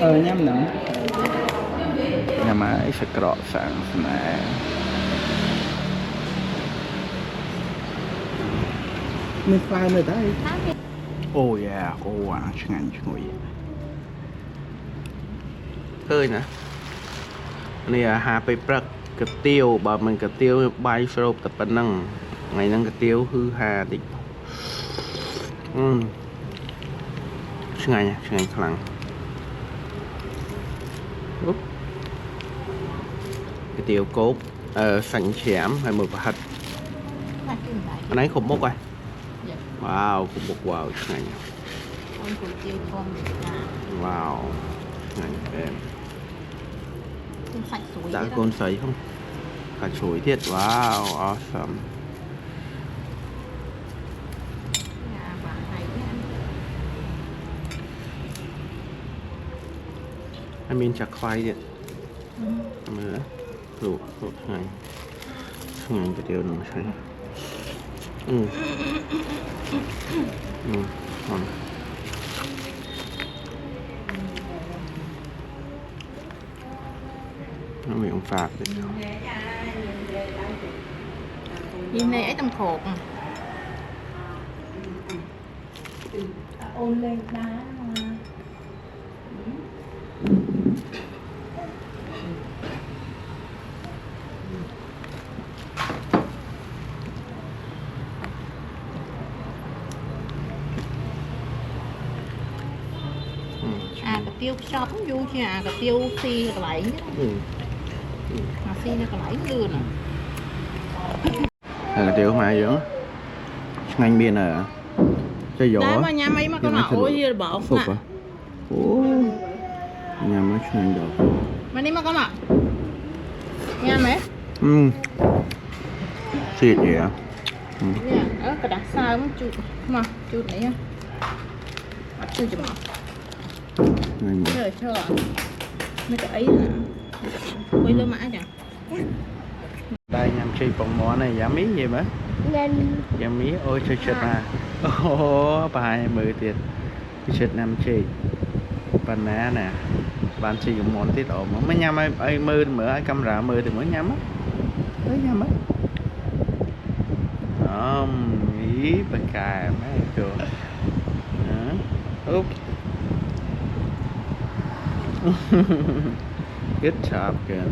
nhắm nè nhà máy sẽ cọ sẵn nè mình phai nơi đấy ô yeah ô wow chẳng ngồi khơi nè này hàไปปรักกระเตียวบ่มันกระเตียวใบสโลปแต่ปนังไงนั่งกระเตียวคือหาดิช่างไงช่างไงครั้งกระเตียวโก๊กสั่งแฉมhay một hạt anh ấy khủng bốc rồi wow khủng bốc wowช่างไงwowช่างไงem đã con sấy không cả chuối thiệt wow awesome anh mình chặt khoai điện nữa luộc này cái điều nó sẽ ngon nó miệng phạt đấy nhìn này ấy tầm khổ ôn lên đá cà tiêu shop vui chứ cà tiêu xì cà bảy mà xì nó cà bảy lừa nè cà tiêu mà dưỡng ngành biên à chơi gió đấy mà nhà mấy mà con nọ ôi gì bỏ phục à ố nhà mấy ngành gió mà đi mà con nọ nhà mấy xịt vậy à cái đặc sao mà chút này á chút chụp rồi cho mấy cái ấy quay lơ mã chẳng đây nhằm chơi bóng món này giá mí gì mà giá mí ôi chơi chật à ô bài 10 tiền chật nằm chơi bàn ná nè bàn chơi dùng món tiết ổn mới nhắm ai mơ mở ai camera mơ thì mới nhắm á mới nhắm á ý bên cài mấy chưa úp good job kìa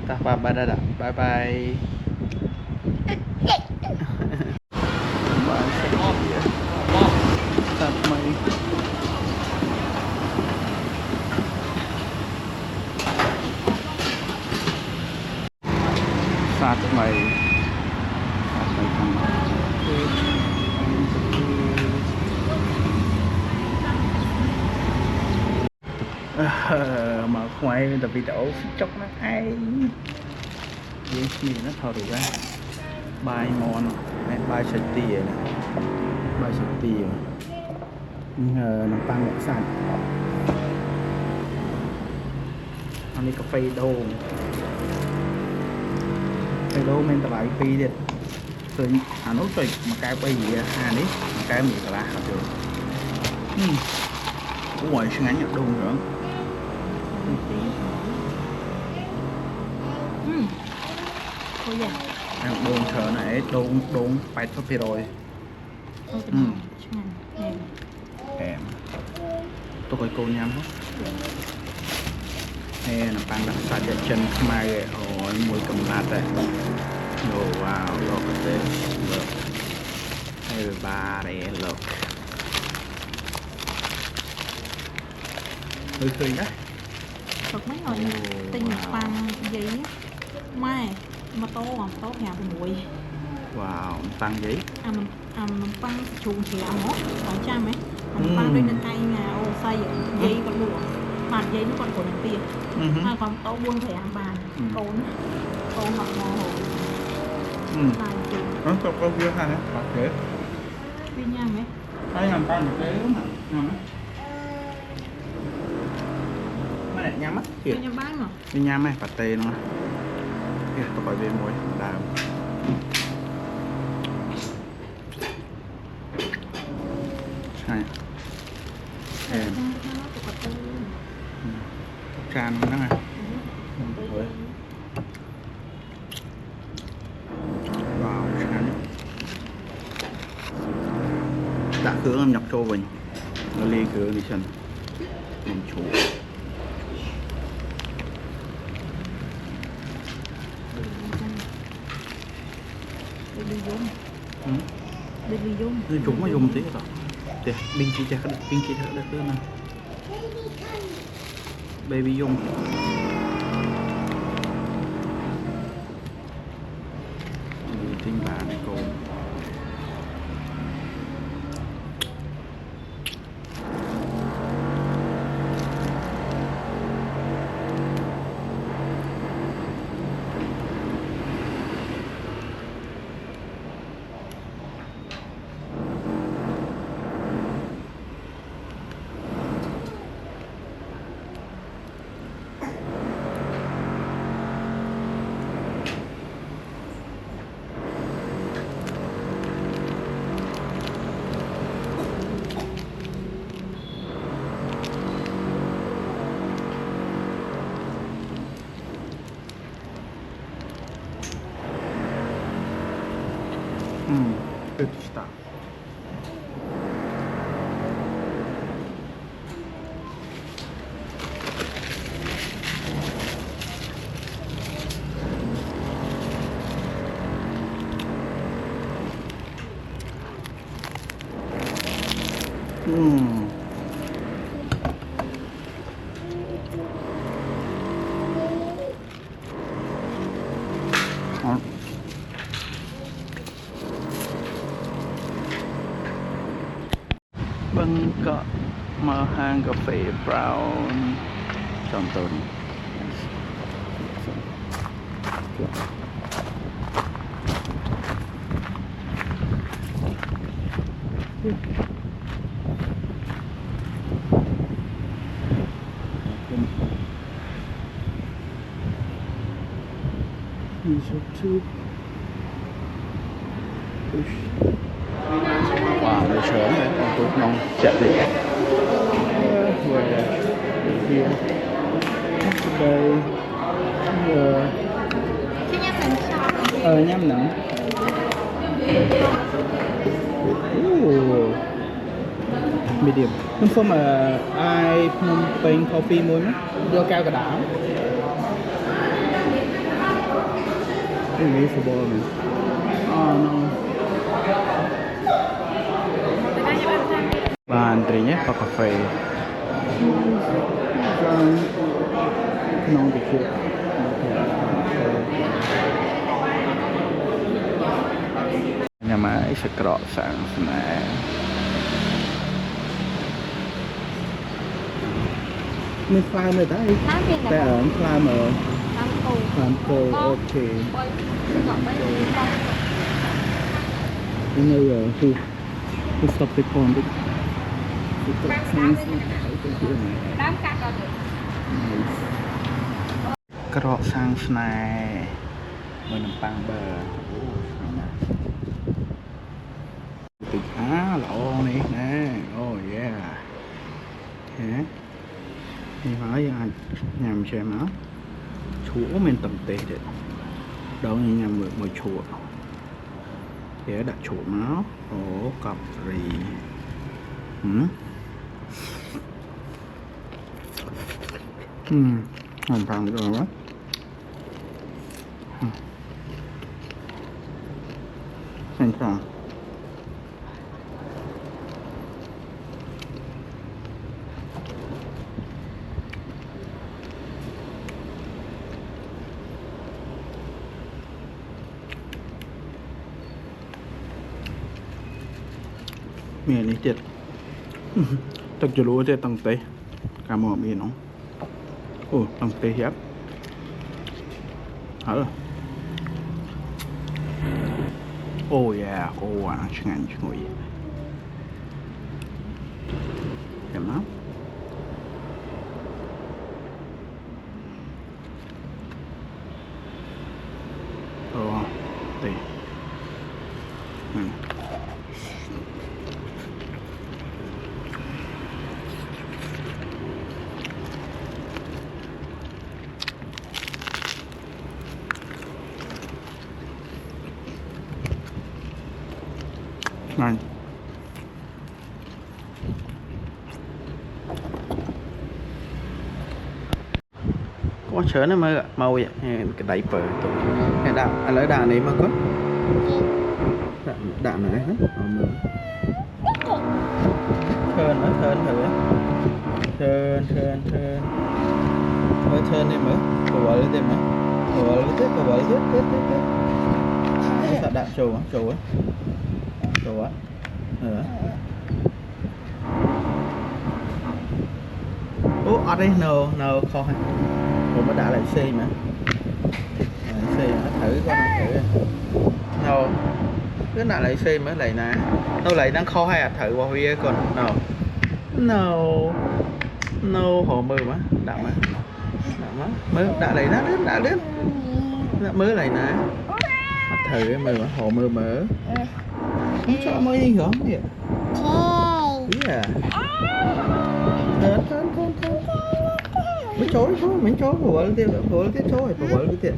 tak apa dah bye bye sát mây sát mây mà khoai tập video chốc nó hay vậy gì nó thò được ra bài mòn này bài sợi tỉa này bài sợi tỉa nằm tăng một sàn anh đi cà phê đô men tập bài pi đi rồi nó rồi mà cái bay gì đấy mà cái gì là được cũng ngoài suy ngắn nhật đôn nữa ôi dạ đôn thở này đôn phải thoát phi rồi em tôi coi cô nhắm hết nè là bạn đặt sạch cho chân mai rồi mùi cầm bát đấy oh wow look at this look everybody look hơi đấy thật mấy rồi tinh bằng giấy mai mà tô nhà mùi wow tăng giấy mình băng chuồng thì ăn mốt còn cha mấy mình băng đây là cây nhà ô xây giấy còn lụa bàn giấy nó còn của đằng tiền còn tô buông thì ăn bàn tô ngọt ngào hồ nó có kia hay hả bạc kế đi nha mấy đây làm tay một kế mà này nhắm mắt kìa nhắm bán mà đi nhắm này, pate nó kìa, tôi gọi về muối đào này em tràn nó này vào tràn đã cứ em nhập cho mình nó ly cứ đi chân mình chủ Baby Dung chúng mà dùng tí rồi để bình chi chắc được nữa nè Baby Dung tinh bà này cô good stuff. Bưng cọ mở hàng cà phê brown trong tuần wow, nó sớm đấy, còn tôi mong chạy đi về kia đây nhắm nặng medium nhưng không mà ai Phnom Penh coffee muốn đưa cao cả đảo cái gì for ball này oh no bahan antrinya Pak Cafe nong dikit nhà máy sẽ cọ sáng này mình fly người ta đi ta ở fly mà làm cô ok ini ya tu stop the phone đi cọ sáng này mình làm băng bờ lỗ này nè oh yeah thế thì hỏi nhằm xem nó chúa mình tầm tệ đấy đâu như nhằm một chùa để đặt chùa máu ổ cọp rì không bằng được rồi xem sao miền này chết tất cho lúa chết tăng tê cả mỏ miền nó ồ tăng tê hiếp hả rồi oh yeah oh à chẳng ngồi em lắm này có chớ nó mới màu vậy cái đáy bờ tụi cái đạn lấy đạn này mà có đạn này hết thơn nó thơn thử thơn thơn đi mới bỏ lên thêm mà bỏ lên tiếp sao đạn trầu á ô ở đây no kho hay rồi mới đã lại xe mà xe nó thử con nào thử no cái nào lại xe mới lại nè đâu lại đang kho hay à thử qua phía con no hồ mơ mà đã mới đã lại đã đến mới lại nè thử mơ hồ mơ mở không cho mới gì hả vậy yeah mấy chó bỏ lên tiếp chó rồi bỏ lên tiếp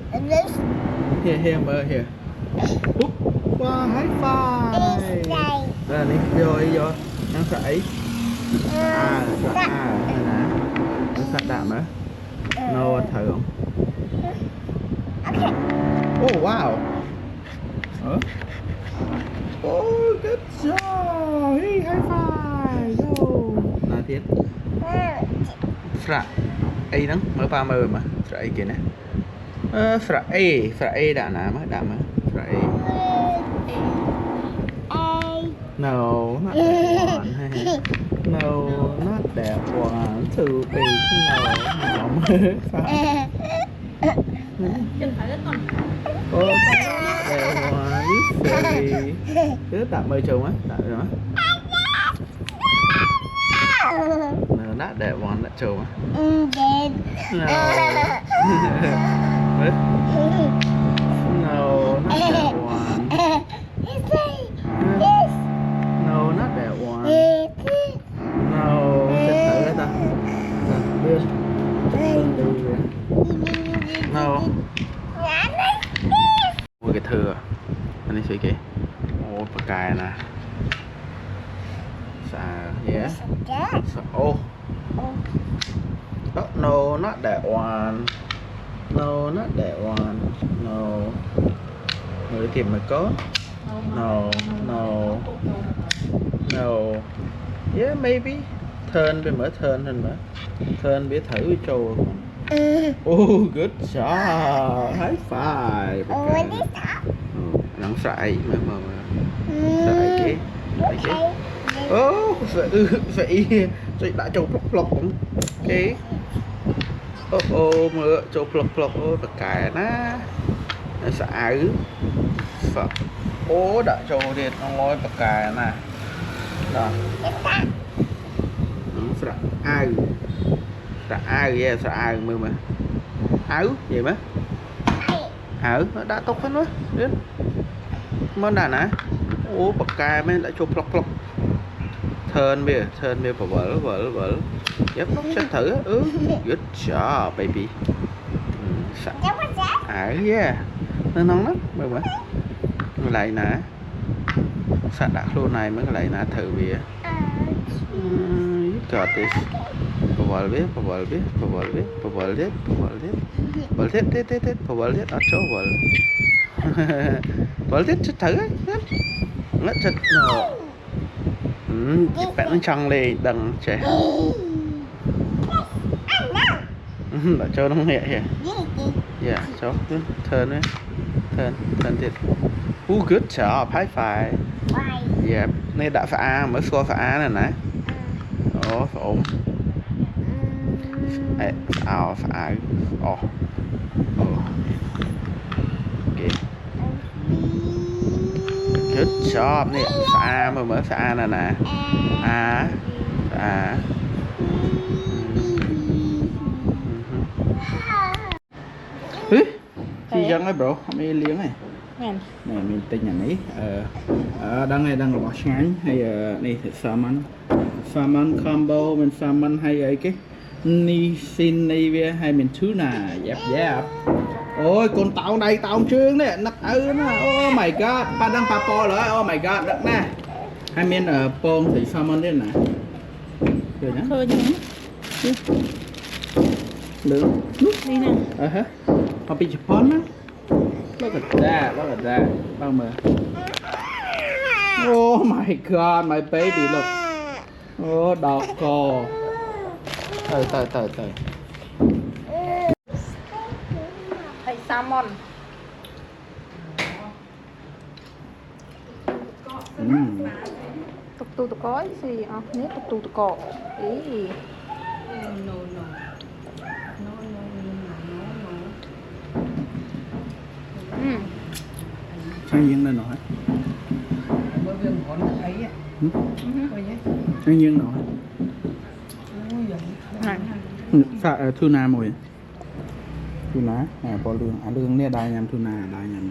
here mơ here wow high five rồi đi vô nó sảy nè nó sạch đạm á no thử không oh wow oh good job hey high five yo nào tiếp sạ ấy nắng mới 30 mà sạ ấy kìa nè sạ ấy đã mà sạ ấy no not that one no not that one too big no chân phải rất còn that one is silly cứ tạm mời chồng á tạm rồi á no not that one that chồng á no no not that one no not that one no chết thử ta no mua cái thừa anh ấy suy kì ô bạc cài nè xà yeah oh no not that one no not that one no người tìm mà có no yeah maybe turn bên mở turn biết thử với trâu oh good job high five nắng sải mà sải cái oh vậy đã trâu plop cũng cái mưa trâu plop bạc cài ná sả đã trâu điện nó ngồi bạc cài nè đó sạ ai mưa mà áo gì mà nó đã tốt hết quá đến món đàn nè ô bạc cài mới lại chụp plop turn bia vỡ dép nó sẽ thử good job baby yeah nó nóng lắm mưa mà lại nè sạ đặt luôn này mới lại nè thử bia got this Povalve ở chỗ vợ vợ chết thử nó chết nó bạn nó chăng lên đằng trẻ đã cho nó nhẹ kìa yeah cho turn đấy turn thiệt good job high five yeah này đã phải mới xua phải này nè phải ổn phải ok good job nè phải mà mới phải nè nè chị dân ấy bro mấy liếng này này mình tin nhà này đang là bọc ngắn hay này thì salmon combo mình salmon hay ấy cái nisin này hay mình thứ nà dẹp ôi con tàu đây tàu trương đấy nặc nó oh my god ba đang papo rồi oh my god đặt nè hai miếng ở bông thì salmon đấy nè rồi nhá ឃើញហ្នឹង được នេះណា hả họ bị chụp phón á nó gật ra bao mờ oh my god my baby look oh đọc cò tới ហើយសាម៉ុន tục tu tục có gì à nét tục tu tục cọ ý sang dương lên nổi sang dương nổi sao thu na mùi thu ná bò lương nè đai nhầm thu na đai nhầm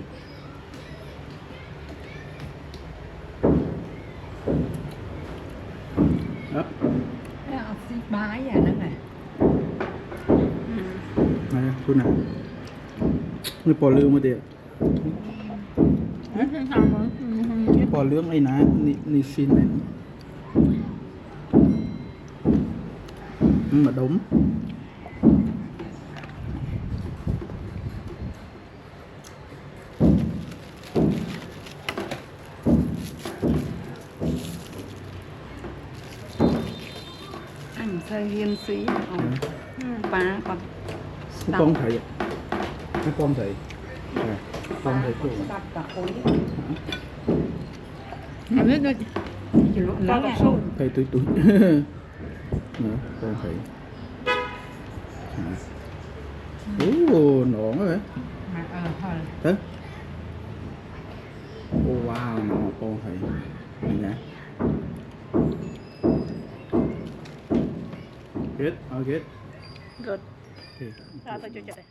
đó bái à nó này này thu na nó bò lương mà tiệt bò lương ấy ná ni xin này mà đúng anh chơi hiên sĩ ba còn con thầy cái con thầy con thầy của đặt cả ối không biết đâu chỉ lúc nó là sâu thầy tuổi nữa con thầy nổ rồi mà hồi thế wow nổ con thầy này nè good all good good okay. ra tôi cho đây